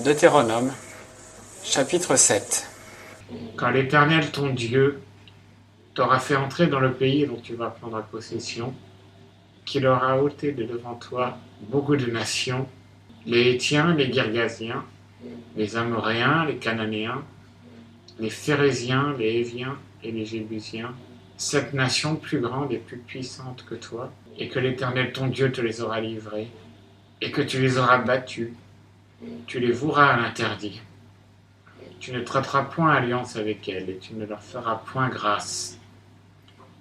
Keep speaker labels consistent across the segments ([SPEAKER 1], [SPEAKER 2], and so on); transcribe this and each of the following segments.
[SPEAKER 1] Deutéronome, chapitre 7.
[SPEAKER 2] Quand l'Éternel ton Dieu t'aura fait entrer dans le pays dont tu vas prendre possession, qu'il aura ôté de devant toi beaucoup de nations, les Hétiens, les Girgasiens, les Amoréens, les Cananéens, les Phéréziens, les Héviens et les Jébusiens, 7 nations plus grandes et plus puissantes que toi, et que l'Éternel ton Dieu te les aura livrées, et que tu les auras battues, tu les voueras à l'interdit. Tu ne traiteras point alliance avec elles, et tu ne leur feras point grâce.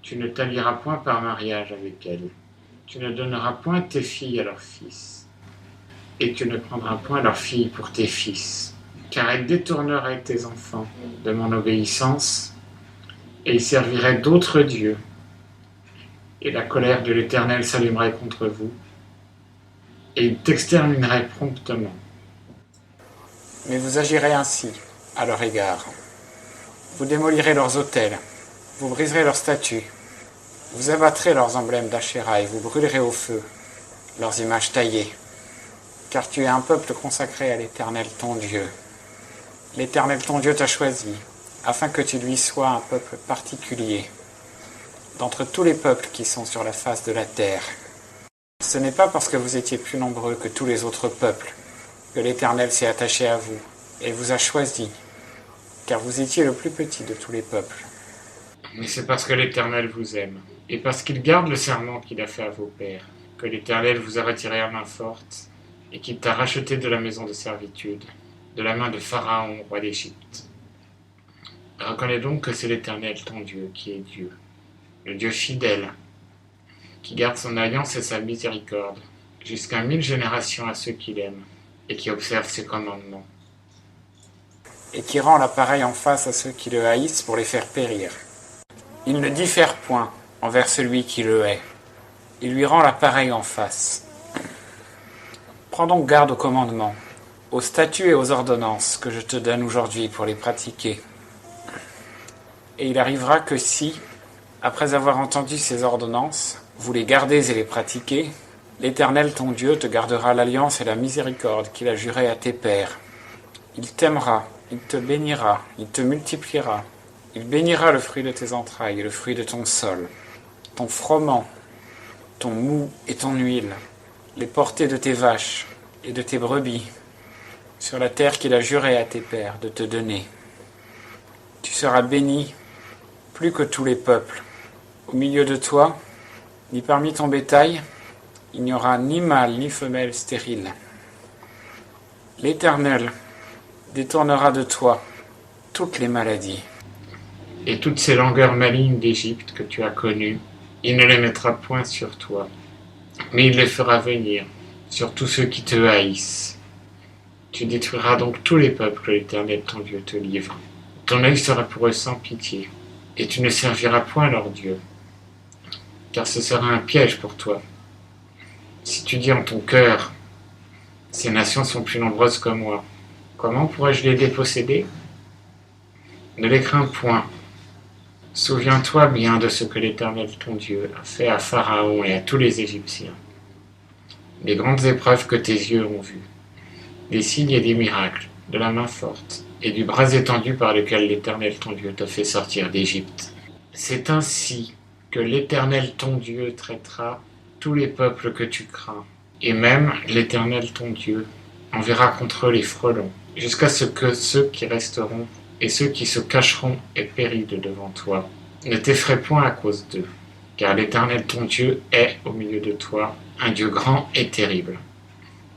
[SPEAKER 2] Tu ne t'allieras point par mariage avec elles. Tu ne donneras point tes filles à leurs fils, et tu ne prendras point leurs filles pour tes fils, car elles détourneraient tes enfants de mon obéissance, et ils serviraient d'autres dieux, et la colère de l'Éternel s'allumerait contre vous, et il t'exterminerait promptement.
[SPEAKER 1] Mais vous agirez ainsi à leur égard. Vous démolirez leurs autels, vous briserez leurs statues, vous abattrez leurs emblèmes d'Achéra et vous brûlerez au feu leurs images taillées. Car tu es un peuple consacré à l'Éternel ton Dieu. L'Éternel ton Dieu t'a choisi, afin que tu lui sois un peuple particulier, d'entre tous les peuples qui sont sur la face de la terre. Ce n'est pas parce que vous étiez plus nombreux que tous les autres peuples que l'Éternel s'est attaché à vous et vous a choisi, car vous étiez le plus petit de tous les peuples.
[SPEAKER 2] Mais c'est parce que l'Éternel vous aime, et parce qu'il garde le serment qu'il a fait à vos pères, que l'Éternel vous a retiré à main forte, et qu'il t'a racheté de la maison de servitude, de la main de Pharaon, roi d'Égypte. Reconnais donc que c'est l'Éternel ton Dieu qui est Dieu, le Dieu fidèle, qui garde son alliance et sa miséricorde, jusqu'à 1000 générations à ceux qui l'aiment, et qui observent ses commandements.
[SPEAKER 1] Et qui rend l'appareil en face à ceux qui le haïssent pour les faire périr. Il ne diffère point envers celui qui le hait. Il lui rend l'appareil en face. Prends donc garde aux commandements, aux statuts et aux ordonnances que je te donne aujourd'hui pour les pratiquer. Et il arrivera que si, après avoir entendu ces ordonnances, vous les gardez et les pratiquez, l'Éternel ton Dieu te gardera l'alliance et la miséricorde qu'il a jurée à tes pères. Il t'aimera, il te bénira, il te multipliera. Il bénira le fruit de tes entrailles et le fruit de ton sol, ton froment, ton mou et ton huile, les portées de tes vaches et de tes brebis, sur la terre qu'il a juré à tes pères de te donner. Tu seras béni plus que tous les peuples. Au milieu de toi, ni parmi ton bétail, il n'y aura ni mâle ni femelle stérile. L'Éternel détournera de toi toutes les maladies.
[SPEAKER 2] Et toutes ces langueurs malignes d'Égypte que tu as connues, il ne les mettra point sur toi, mais il les fera venir sur tous ceux qui te haïssent. Tu détruiras donc tous les peuples que l'Éternel ton Dieu te livre. Ton œil sera pour eux sans pitié, et tu ne serviras point leur Dieu, car ce sera un piège pour toi. Si tu dis en ton cœur, ces nations sont plus nombreuses que moi, comment pourrais-je les déposséder? Ne les crains point. Souviens-toi bien de ce que l'Éternel ton Dieu a fait à Pharaon et à tous les Égyptiens, les grandes épreuves que tes yeux ont vues, des signes et des miracles, de la main forte, et du bras étendu par lequel l'Éternel ton Dieu t'a fait sortir d'Égypte. C'est ainsi que l'Éternel ton Dieu traitera tous les peuples que tu crains, et même l'Éternel ton Dieu enverra contre eux les frelons, jusqu'à ce que ceux qui resteront et ceux qui se cacheront aient péri de devant toi. Ne t'effraie point à cause d'eux, car l'Éternel ton Dieu est au milieu de toi, un Dieu grand et terrible.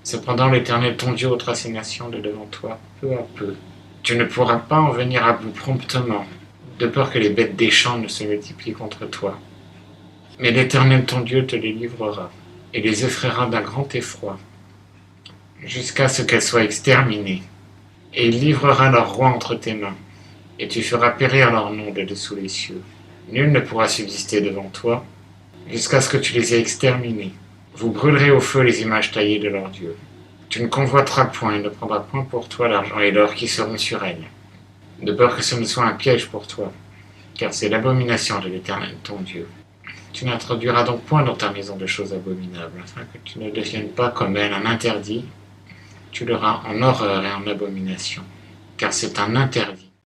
[SPEAKER 2] Cependant l'Éternel ton Dieu ôtera ces nations de devant toi, peu à peu. Tu ne pourras pas en venir à bout promptement, de peur que les bêtes des champs ne se multiplient contre toi. Mais l'Éternel ton Dieu te les livrera, et les effraiera d'un grand effroi, jusqu'à ce qu'elles soient exterminées. Et il livrera leur roi entre tes mains, et tu feras périr leur nom de dessous les cieux. Nul ne pourra subsister devant toi, jusqu'à ce que tu les aies exterminés. Vous brûlerez au feu les images taillées de leurs dieux. Tu ne convoiteras point et ne prendras point pour toi l'argent et l'or qui seront sur elles, de peur que ce ne soit un piège pour toi, car c'est l'abomination de l'Éternel ton Dieu. Tu n'introduiras donc point dans ta maison de choses abominables, afin que tu ne deviennes pas comme elle un interdit, tu l'auras en horreur et en abomination, car c'est un interdit.